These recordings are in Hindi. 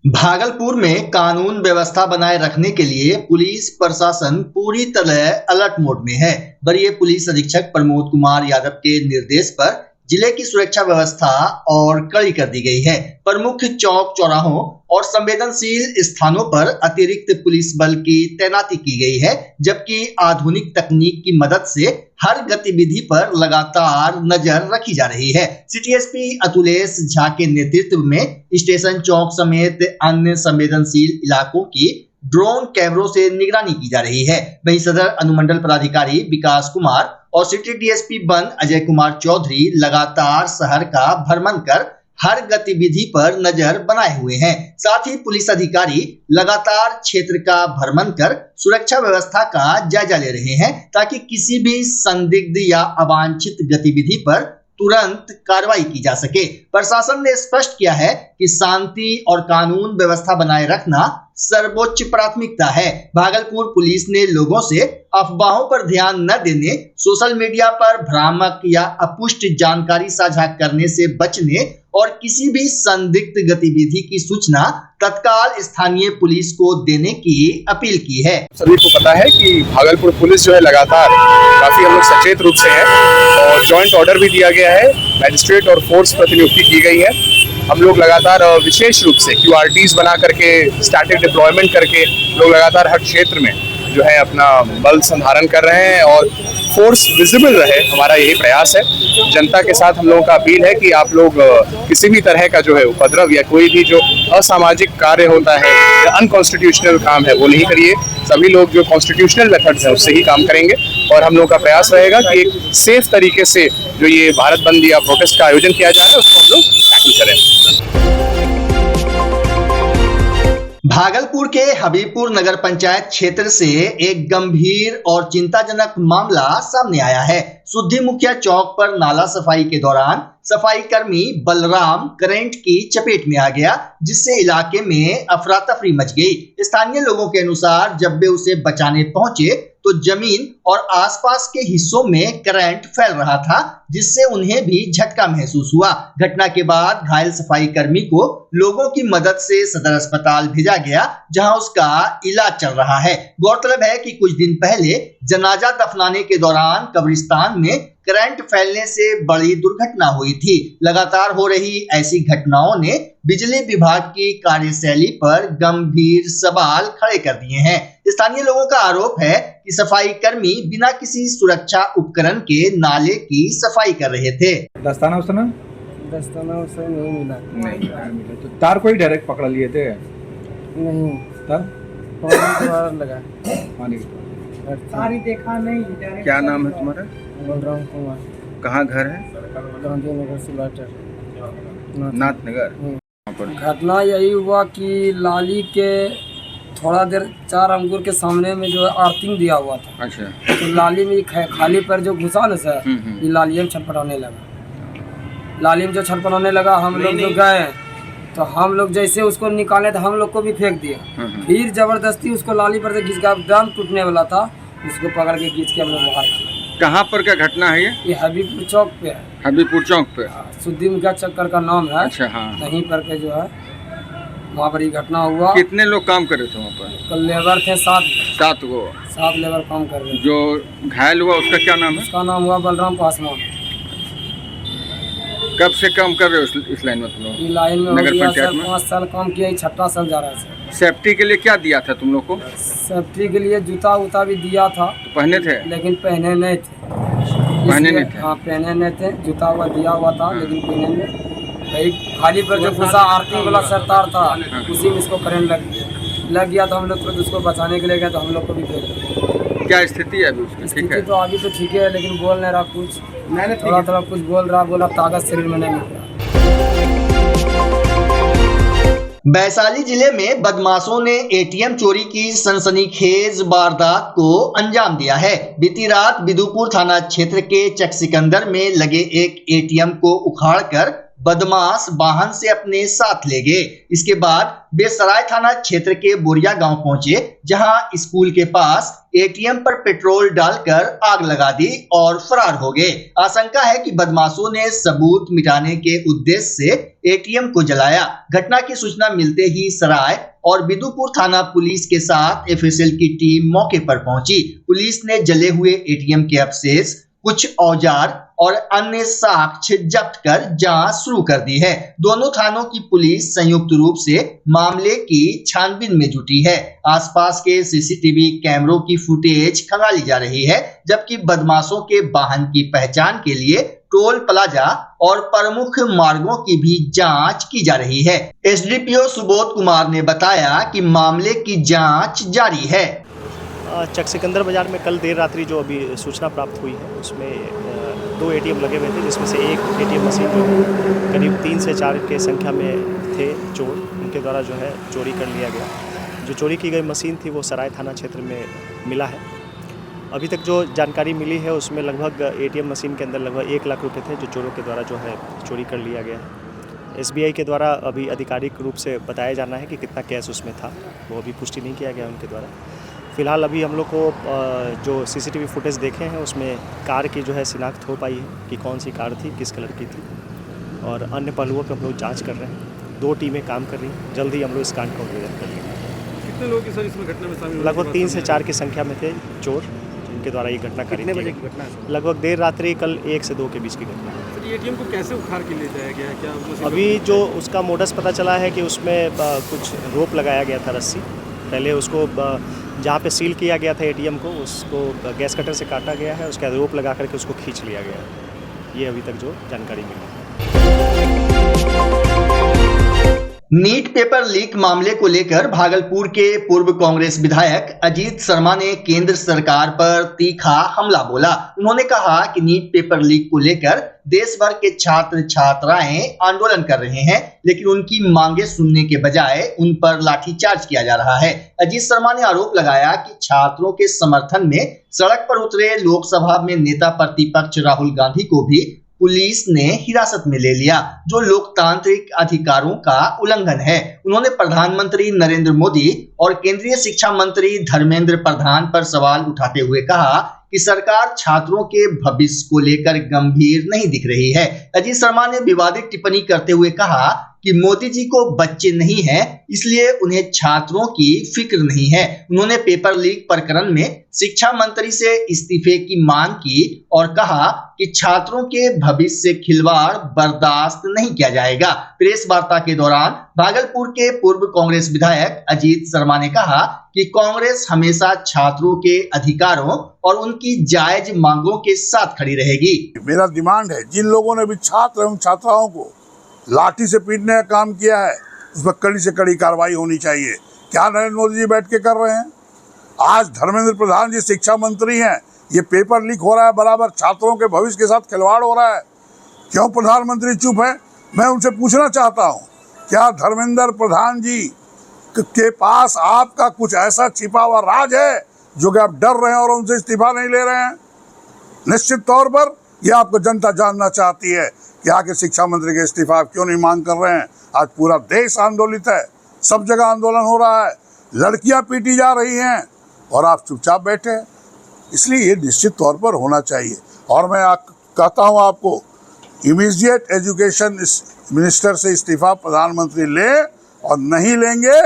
भागलपुर में कानून व्यवस्था बनाए रखने के लिए पुलिस प्रशासन पूरी तरह अलर्ट मोड में है। वरीय पुलिस अधीक्षक प्रमोद कुमार यादव के निर्देश पर जिले की सुरक्षा व्यवस्था और कड़ी कर दी गई है। प्रमुख चौक चौराहों और संवेदनशील स्थानों पर अतिरिक्त पुलिस बल की तैनाती की गई है, जबकि आधुनिक तकनीक की मदद से हर गतिविधि पर लगातार नजर रखी जा रही है। सिटी एसपी अतुलेश झा के नेतृत्व में स्टेशन चौक समेत अन्य संवेदनशील इलाकों की ड्रोन कैमरों से निगरानी की जा रही है। वहीं सदर अनुमंडल पदाधिकारी विकास कुमार और city DSP one Ajay Kumar Chaudhary लगातार शहर का भ्रमण कर हर गतिविधि पर नजर बनाए हुए हैं। साथ ही पुलिस अधिकारी लगातार क्षेत्र का भ्रमण कर सुरक्षा व्यवस्था का जायजा ले रहे हैं, ताकि किसी भी संदिग्ध या अवांछित गतिविधि पर तुरंत कार्रवाई की जा सके। प्रशासन ने स्पष्ट किया है कि शांति और कानून व्यवस्था बनाए रखना सर्वोच्च प्राथमिकता है। भागलपुर पुलिस ने लोगों से अफवाहों पर ध्यान न देने, सोशल मीडिया पर भ्रामक या अपुष्ट जानकारी साझा करने से बचने और किसी भी संदिग्ध गतिविधि की सूचना तत्काल स्थानीय पुलिस को देने की अपील की है। सभी को पता है कि भागलपुर पुलिस जो है लगातार काफी हम लोग सचेत रूप से है और जॉइंट ऑर्डर भी दिया गया है, मैजिस्ट्रेट और फोर्स प्रतिनियुक्ति की गई है। हम लोग लगातार विशेष रूप से QRTs बना करके स्टैटिक डिप्लॉयमेंट करके लोग लगातार हर क्षेत्र में जो है अपना बल संधारण कर रहे हैं और फोर्स विजिबल रहे, हमारा यही प्रयास है। जनता के साथ हम लोगों का अपील है कि आप लोग किसी भी तरह का जो है उपद्रव या कोई भी जो असामाजिक कार्य होता है या अनकॉन्स्टिट्यूशनल काम है वो नहीं करिए। सभी लोग जो कॉन्स्टिट्यूशनल मेथड्स है उससे ही काम करेंगे और हम लोग का प्रयास रहेगा कि एक सेफ तरीके से जो ये भारत बंद या प्रोटेस्ट का आयोजन किया जा रहा है उसको हम लोग टैकल करें। भागलपुर के हबीबपुर नगर पंचायत क्षेत्र से एक गंभीर और चिंताजनक मामला सामने आया है। सुद्धी मुखिया चौक पर नाला सफाई के दौरान सफाई कर्मी बलराम करंट की चपेट में आ गया, जिससे इलाके में अफरा तफरी मच गई। स्थानीय लोगों के अनुसार जब वे उसे बचाने पहुंचे तो जमीन और आसपास के हिस्सों में करंट फैल रहा था, जिससे उन्हें भी झटका महसूस हुआ। घटना के बाद घायल सफाई कर्मी को लोगों की मदद से सदर अस्पताल भेजा गया, जहां उसका इलाज चल रहा है। गौरतलब है कि कुछ दिन पहले जनाजा दफनाने के दौरान कब्रिस्तान में करंट फैलने से बड़ी दुर्घटना हुई थी। लगातार हो रही ऐसी घटनाओं ने बिजली विभाग की कार्यशैली पर गंभीर सवाल खड़े कर दिए हैं। स्थानीय लोगों का आरोप है कि सफाई कर्मी बिना किसी सुरक्षा उपकरण के नाले की सफाई कर रहे थे। दस्ताना उसे नहीं मिला। नहीं तो तार कोई डायरेक्ट पकड़ लिए थे? नहीं, तब लगा पानी सारी देखा नहीं। क्या नाम है तुम्हारा? बलराम कुमार। कहाँ घर है? गांधी नगर सिलाटर नाथ नगर। घटना यही हुआ कि लाली के थोड़ा देर 4 अंगूर के सामने में जो आर्थिंग दिया हुआ था। अच्छा। तो लाली में खाली पर जो घुसा ना सर, ये लाली में छटपटाने लगा। लाली में जो छटपटाने लगा, हम लोग जो गए तो हम लोग जैसे उसको निकाले तो हम लोग को भी फेंक दिया। फिर जबरदस्ती उसको लाली पर से खींच के, ड्रम टूटने वाला था, उसको पकड़ के खींच के हम लोग बाहर। कहाँ पर क्या घटना है ये हबीबपुर चौक पे है। हबीबपुर चौक पे? सुद्धी मुखिया चक्कर का नाम है। अच्छा, हाँ। वहीं पर के जो है वहाँ पर ये घटना हुआ। कितने लोग काम कर रहे थे वहाँ पर? कल लेबर थे 7 गो। 7 लेबर काम कर रहे थे। जो घायल हुआ उसका क्या नाम है? उसका नाम हुआ बलराम पासवान। कब से काम कर रहे हो इस लाइन में तुम लोग? लाइन में नगर हो गया पंचायत सर, में 5 साल काम किया, 6ठा साल जा रहा है सर। सेफ्टी के लिए क्या दिया था तुम लोग को? सेफ्टी के लिए जूता उता भी दिया था। तो पहने थे? लेकिन पहने नहीं थे। पहने नहीं थे? हाँ, पहने नहीं थे। जूता हुआ दिया हुआ था, लेकिन पहने नहीं। भाई खाली पर जो घुसा आर्थिंग वाला सरतार था, उसी में इसको करंट लग गया। तो हम लोग तुरंत उसको बचाने के लिए गए, तो हम लोग को भी फेंक। क्या स्थिति है अभी उसकी? ठीक है तो अभी तो ठीक है, लेकिन बोल नहीं रहा कुछ। मैंने थोड़ा कुछ बोला ताकत शरीर में नहीं मिल रहा। वैशाली जिले में बदमाशों ने एटीएम चोरी की सनसनीखेज वारदात को अंजाम दिया है। बीती रात बिदुपुर थाना क्षेत्र के चक सिकंदर में लगे एक एटीएम को उखाड़कर बदमाश वाहन से अपने साथ ले गए। इसके बाद वे सराय थाना क्षेत्र के बोरिया गांव पहुंचे, जहां स्कूल के पास एटीएम पर पेट्रोल डालकर आग लगा दी और फरार हो गए। आशंका है कि बदमाशों ने सबूत मिटाने के उद्देश्य से एटीएम को जलाया। घटना की सूचना मिलते ही सराय और बिदुपुर थाना पुलिस के साथ एफएसएल की टीम मौके पर पहुंची। पुलिस ने जले हुए एटीएम के अवशेष, कुछ औजार और अन्य साक्ष्य जब्त कर जांच शुरू कर दी है। दोनों थानों की पुलिस संयुक्त रूप से मामले की छानबीन में जुटी है। आसपास के सीसीटीवी कैमरों की फुटेज खंगाली जा रही है, जबकि बदमाशों के वाहन की पहचान के लिए टोल प्लाजा और प्रमुख मार्गों की भी जांच की जा रही है। एसडीपीओ सुबोध कुमार ने बताया कि मामले की जांच जारी है। चक सिकंदर बाजार में कल देर रात्रि जो अभी सूचना प्राप्त हुई है, उसमें 2 एटीएम लगे हुए थे, जिसमें से एक एटीएम मशीन जो करीब 3 से 4 के संख्या में थे चोर, उनके द्वारा जो है चोरी कर लिया गया। जो चोरी की गई मशीन थी वो सराय थाना क्षेत्र में मिला है। अभी तक जो जानकारी मिली है उसमें लगभग एटीएम मशीन के अंदर लगभग 1 लाख रुपये थे, जो चोरों के द्वारा जो है चोरी कर लिया गया है। एसबीआई के द्वारा अभी आधिकारिक रूप से बताया जाना है कि कितना कैश उसमें था, वो अभी पुष्टि नहीं किया गया उनके द्वारा। फिलहाल अभी हम लोग को जो सीसीटीवी फुटेज देखे हैं उसमें कार की जो है शिनाख्त हो पाई है कि कौन सी कार थी, किस कलर की थी, और अन्य पहलुओं पर हम लोग जांच कर रहे हैं। 2 टीमें काम कर रही हैं, जल्द ही हम लोग इस कांड का उद्भेदन कर लेंगे। कितने लोग सर इसमें घटना में शामिल? लगभग 3 से 4 की संख्या में थे चोर, जिनके द्वारा ये घटना करी कितने बजे की घटना है? लगभग देर रात्रि कल 1 से 2 के बीच की घटना है। सर एटीएम को कैसे उखाड़ के ले जाया गया है? क्या अभी जो उसका मोडस पता चला है कि उसमें कुछ रोप लगाया गया था, रस्सी। पहले उसको जहाँ पे सील किया गया था एटीएम को, उसको गैस कटर से काटा गया है, उसका रोप लगा करके उसको खींच लिया गया है। ये अभी तक जो जानकारी मिली है। नीट पेपर लीक मामले को लेकर भागलपुर के पूर्व कांग्रेस विधायक अजीत शर्मा ने केंद्र सरकार पर तीखा हमला बोला। उन्होंने कहा कि नीट पेपर लीक को लेकर देश भर के छात्र छात्राएं आंदोलन कर रहे हैं, लेकिन उनकी मांगे सुनने के बजाय उन पर लाठीचार्ज किया जा रहा है। अजीत शर्मा ने आरोप लगाया कि छात्रों के समर्थन में सड़क पर उतरे लोकसभा में नेता प्रतिपक्ष राहुल गांधी को भी पुलिस ने हिरासत में ले लिया, जो लोकतांत्रिक अधिकारों का उल्लंघन है। उन्होंने प्रधानमंत्री नरेंद्र मोदी और केंद्रीय शिक्षा मंत्री धर्मेंद्र प्रधान पर सवाल उठाते हुए कहा कि सरकार छात्रों के भविष्य को लेकर गंभीर नहीं दिख रही है। अजीत शर्मा ने विवादित टिप्पणी करते हुए कहा कि मोदी जी को बच्चे नहीं हैं, इसलिए उन्हें छात्रों की फिक्र नहीं है। उन्होंने पेपर लीक प्रकरण में शिक्षा मंत्री से इस्तीफे की मांग की और कहा कि छात्रों के भविष्य से खिलवाड़ बर्दाश्त नहीं किया जाएगा। प्रेस वार्ता के दौरान भागलपुर के पूर्व कांग्रेस विधायक अजीत शर्मा ने कहा कि कांग्रेस हमेशा छात्रों के अधिकारों और उनकी जायज मांगों के साथ खड़ी रहेगी। मेरा डिमांड है, जिन लोगों ने भी छात्र एवं छात्राओं को लाठी से पीटने का काम किया है, उस पर कड़ी से कड़ी कार्रवाई होनी चाहिए। क्या नरेंद्र मोदी जी बैठ के कर रहे हैं? आज धर्मेंद्र प्रधान जी शिक्षा मंत्री हैं, ये पेपर लीक हो रहा है, बराबर छात्रों के भविष्य के साथ खिलवाड़ हो रहा है। क्यों प्रधानमंत्री चुप है? मैं उनसे पूछना चाहता हूँ, क्या धर्मेंद्र प्रधान जी के पास आपका कुछ ऐसा छिपा हुआ राज है जो कि आप डर रहे हैं और उनसे इस्तीफा नहीं ले रहे हैं? निश्चित तौर पर यह आपको जनता जानना चाहती है कि आगे शिक्षा मंत्री के इस्तीफा क्यों नहीं मांग कर रहे हैं। आज पूरा देश आंदोलित है, सब जगह आंदोलन हो रहा है, लड़कियां पीटी जा रही हैं और आप चुपचाप बैठे हैं। इसलिए ये निश्चित तौर पर होना चाहिए। और मैं कहता हूँ आपको, इमीडिएट एजुकेशन मिनिस्टर से इस्तीफा प्रधानमंत्री ले, और नहीं लेंगे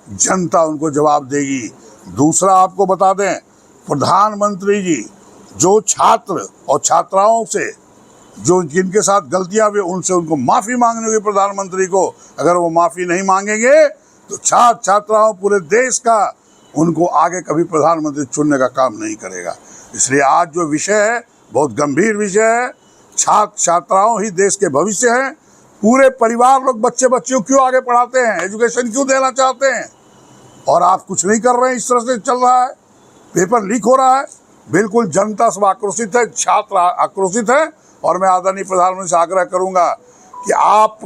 जनता उनको जवाब देगी। दूसरा आपको बता दें, प्रधानमंत्री जी जो छात्र और छात्राओं से जो जिनके साथ गलतियां हुई उनसे उनको माफ़ी मांगनी होगी प्रधानमंत्री को। अगर वो माफ़ी नहीं मांगेंगे तो छात्र छात्राओं पूरे देश का उनको आगे कभी प्रधानमंत्री चुनने का काम नहीं करेगा। इसलिए आज जो विषय है बहुत गंभीर विषय है। छात्र छात्राओं ही देश के भविष्य हैं। पूरे परिवार लोग बच्चे बच्चियों क्यों आगे पढ़ाते हैं, एजुकेशन क्यों देना चाहते हैं, और आप कुछ नहीं कर रहे हैं। इस तरह से चल रहा है, पेपर लीक हो रहा है। बिल्कुल जनता सब आक्रोशित है, छात्र आक्रोशित है। और मैं आदरणीय प्रधानमंत्री से आग्रह करूंगा कि आप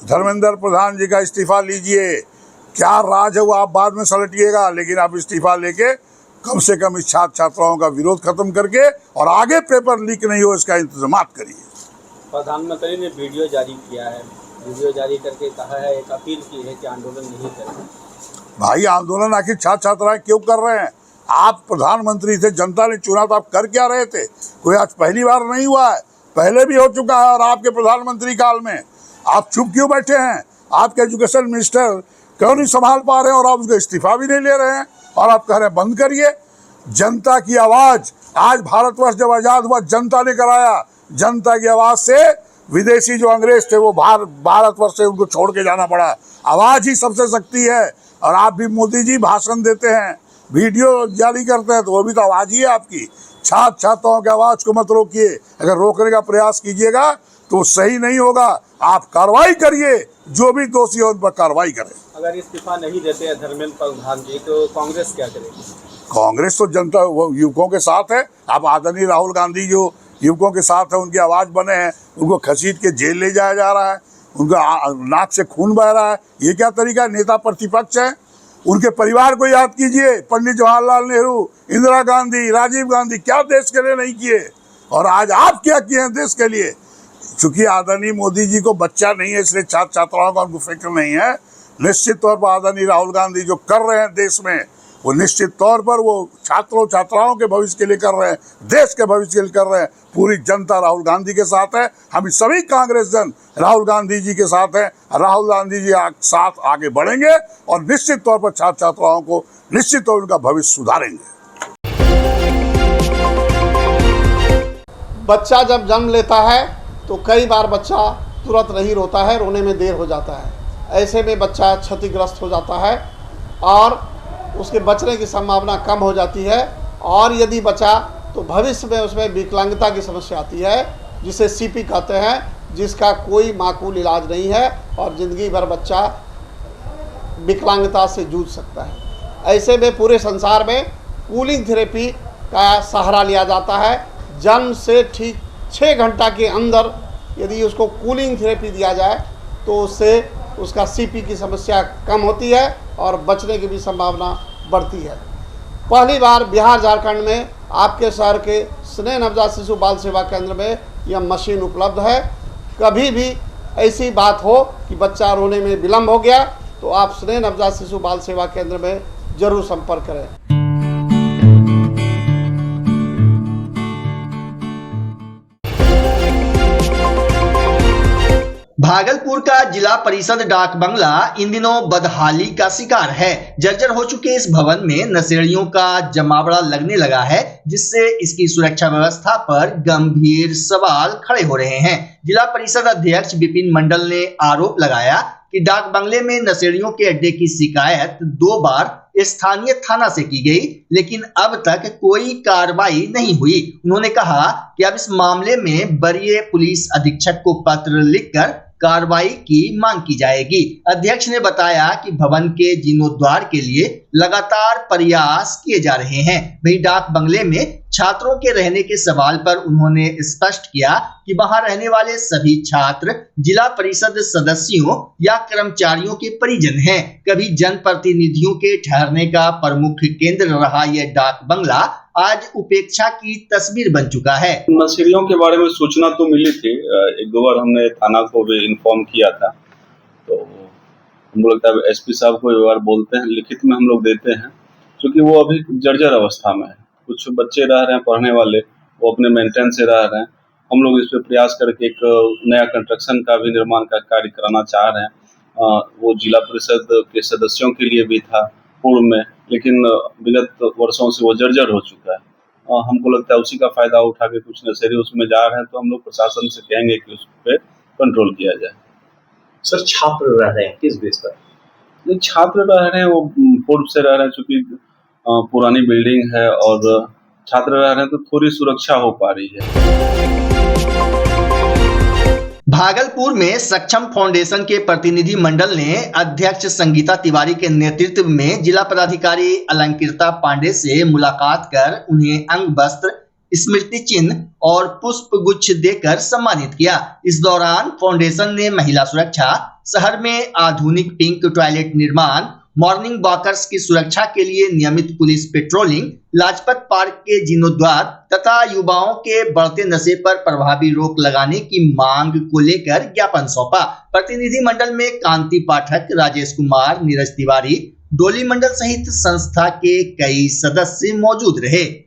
धर्मेंद्र प्रधान जी का इस्तीफा लीजिए। क्या राज है वो आप बाद में सलटिएगा, लेकिन आप इस्तीफा लेके कम से कम इस छात्र छात्राओं का विरोध खत्म करके और आगे पेपर लीक नहीं हो इसका इंतजाम करिए। प्रधानमंत्री ने वीडियो जारी किया है, वीडियो जारी करके कहा है, एक अपील की है कि आंदोलन नहीं करें। भाई आंदोलन आखिर छात्र छात्राएं क्यों कर रहे हैं? आप प्रधानमंत्री थे, जनता ने चुना तो आप कर क्या रहे थे? कोई आज पहली बार नहीं हुआ है, पहले भी हो चुका है। और आपके प्रधानमंत्री काल में आप चुप क्यों बैठे हैं? आपके एजुकेशन मिनिस्टर क्यों नहीं संभाल पा रहे हैं और आप उसका इस्तीफा भी नहीं ले रहे हैं और आप कह रहे हैं बंद करिए? जनता की आवाज, आज भारतवर्ष जब आजाद हुआ जनता ने कराया, जनता की आवाज से विदेशी जो अंग्रेज थे वो भारतवर्ष से उनको छोड़ के जाना पड़ा। आवाज ही सबसे शक्ति है। और आप भी मोदी जी भाषण देते हैं, वीडियो जारी करते हैं, तो वो भी तो आवाज ही है आपकी। छात्र छात्राओं की आवाज को मत रोकिए, अगर रोकने का प्रयास कीजिएगा तो सही नहीं होगा। आप कार्रवाई करिए, जो भी दोषी हो उन पर कार्रवाई करें। अगर इस्तीफा नहीं देते हैं धर्मेंद्र प्रधान जी तो कांग्रेस क्या करेगी? कांग्रेस तो जनता वो युवकों के साथ है। आप आदरणीय राहुल गांधी जो युवकों के साथ है, उनकी आवाज बने हैं, उनको घसीट के जेल ले जाया जा रहा है, उनका नाक से खून बह रहा है। ये क्या तरीका है? नेता प्रतिपक्ष है, उनके परिवार को याद कीजिए। पंडित जवाहरलाल नेहरू, इंदिरा गांधी, राजीव गांधी क्या देश के लिए नहीं किए, और आज आप क्या किए हैं देश के लिए? चूंकि आदरणीय मोदी जी को बच्चा नहीं है इसलिए छात्र छात्राओं का उनको फिक्र नहीं है। निश्चित तौर पर आदरणीय राहुल गांधी जो कर रहे हैं देश में, वो निश्चित तौर पर वो छात्रों छात्राओं के भविष्य के लिए कर रहे हैं, देश के भविष्य के लिए कर रहे हैं। पूरी जनता राहुल गांधी के साथ है, हम सभी कांग्रेस जन राहुल गांधी जी के साथ हैं। राहुल गांधी जी साथ आगे बढ़ेंगे और निश्चित तौर पर छात्र छात्राओं को निश्चित तौर उनका भविष्य सुधारेंगे। बच्चा जब जन्म लेता है तो कई बार बच्चा तुरंत नहीं रोता है, रोने में देर हो जाता है। ऐसे में बच्चा क्षतिग्रस्त हो जाता है और उसके बचने की संभावना कम हो जाती है। और यदि बचा तो भविष्य में उसमें विकलांगता की समस्या आती है, जिसे सीपी कहते हैं, जिसका कोई माकूल इलाज नहीं है और ज़िंदगी भर बच्चा विकलांगता से जूझ सकता है। ऐसे में पूरे संसार में कूलिंग थेरेपी का सहारा लिया जाता है। जन्म से ठीक 6 घंटा के अंदर यदि उसको कूलिंग थेरेपी दिया जाए तो उससे उसका सीपी की समस्या कम होती है और बचने की भी संभावना बढ़ती है। पहली बार बिहार झारखंड में आपके शहर के स्नेह नवजात शिशु बाल सेवा केंद्र में यह मशीन उपलब्ध है। कभी भी ऐसी बात हो कि बच्चा रोने में विलम्ब हो गया तो आप स्नेह नवजात शिशु बाल सेवा केंद्र में जरूर संपर्क करें। भागलपुर का जिला परिषद डाक बंगला इन दिनों बदहाली का शिकार है। जर्जर हो चुके इस भवन में नशेड़ियों का जमावड़ा लगने लगा है, जिससे इसकी सुरक्षा व्यवस्था पर गंभीर सवाल खड़े हो रहे हैं। जिला परिषद अध्यक्ष विपिन मंडल ने आरोप लगाया कि डाक बंगले में नशेड़ियों के अड्डे की शिकायत 2 बार स्थानीय थाना से की गई, लेकिन अब तक कोई कार्रवाई नहीं हुई। उन्होंने कहा कि अब इस मामले में वरीय पुलिस अधीक्षक को पत्र लिखकर कार्रवाई की मांग की जाएगी। अध्यक्ष ने बताया कि भवन के जीर्णोद्धार के लिए लगातार प्रयास किए जा रहे हैं। वहीं डाक बंगले में छात्रों के रहने के सवाल पर उन्होंने स्पष्ट किया कि वहां रहने वाले सभी छात्र जिला परिषद सदस्यों या कर्मचारियों के परिजन हैं। कभी जनप्रतिनिधियों के ठहरने का प्रमुख केंद्र रहा यह डाक बंगला आज उपेक्षा की तस्वीर बन चुका है। नशेड़ियों के बारे में सूचना तो मिली थी, 1-2 बार हमने थाना को भी इन्फॉर्म किया था, तो हम लोग लगता है एसपी साहब को एक बार बोलते हैं, लिखित में हम लोग देते हैं, क्योंकि वो अभी जर्जर अवस्था में है। कुछ बच्चे रह रहे हैं पढ़ने वाले, वो अपने मेंटेन से रह रहे हैं। हम लोग इस पे प्रयास करके एक नया कंस्ट्रक्शन का भी निर्माण का कार्य कराना चाह रहे हैं। वो जिला परिषद के सदस्यों के लिए भी था पूर्व में, लेकिन विगत वर्षों से वो जर्जर हो चुका है। हमको लगता है उसी का फायदा उठा के कुछ नशेड़ी उसमें जा रहे हैं, तो हम लोग प्रशासन से कहेंगे कि उस पर कंट्रोल किया जाए। सर, छात्र रह रहे हैं किस बेस पर? छात्र रह रहे हैं वो पूर्व से रह रहे हैं, चूंकि पुरानी बिल्डिंग है और छात्र रह रहे हैं तो थोड़ी सुरक्षा हो पा रही है। भागलपुर में सक्षम फाउंडेशन के प्रतिनिधि मंडल ने अध्यक्ष संगीता तिवारी के नेतृत्व में जिला पदाधिकारी अलंकृता पांडे से मुलाकात कर उन्हें अंग वस्त्र, स्मृति चिन्ह और पुष्प गुच्छ देकर सम्मानित किया। इस दौरान फाउंडेशन ने महिला सुरक्षा, शहर में आधुनिक पिंक टॉयलेट निर्माण, मॉर्निंग वॉकर्स की सुरक्षा के लिए नियमित पुलिस पेट्रोलिंग, लाजपत पार्क के जीर्णोद्धार तथा युवाओं के बढ़ते नशे पर प्रभावी रोक लगाने की मांग को लेकर ज्ञापन सौंपा। प्रतिनिधि मंडल में कांति पाठक, राजेश कुमार, नीरज तिवारी, डोली मंडल सहित संस्था के कई सदस्य मौजूद रहे।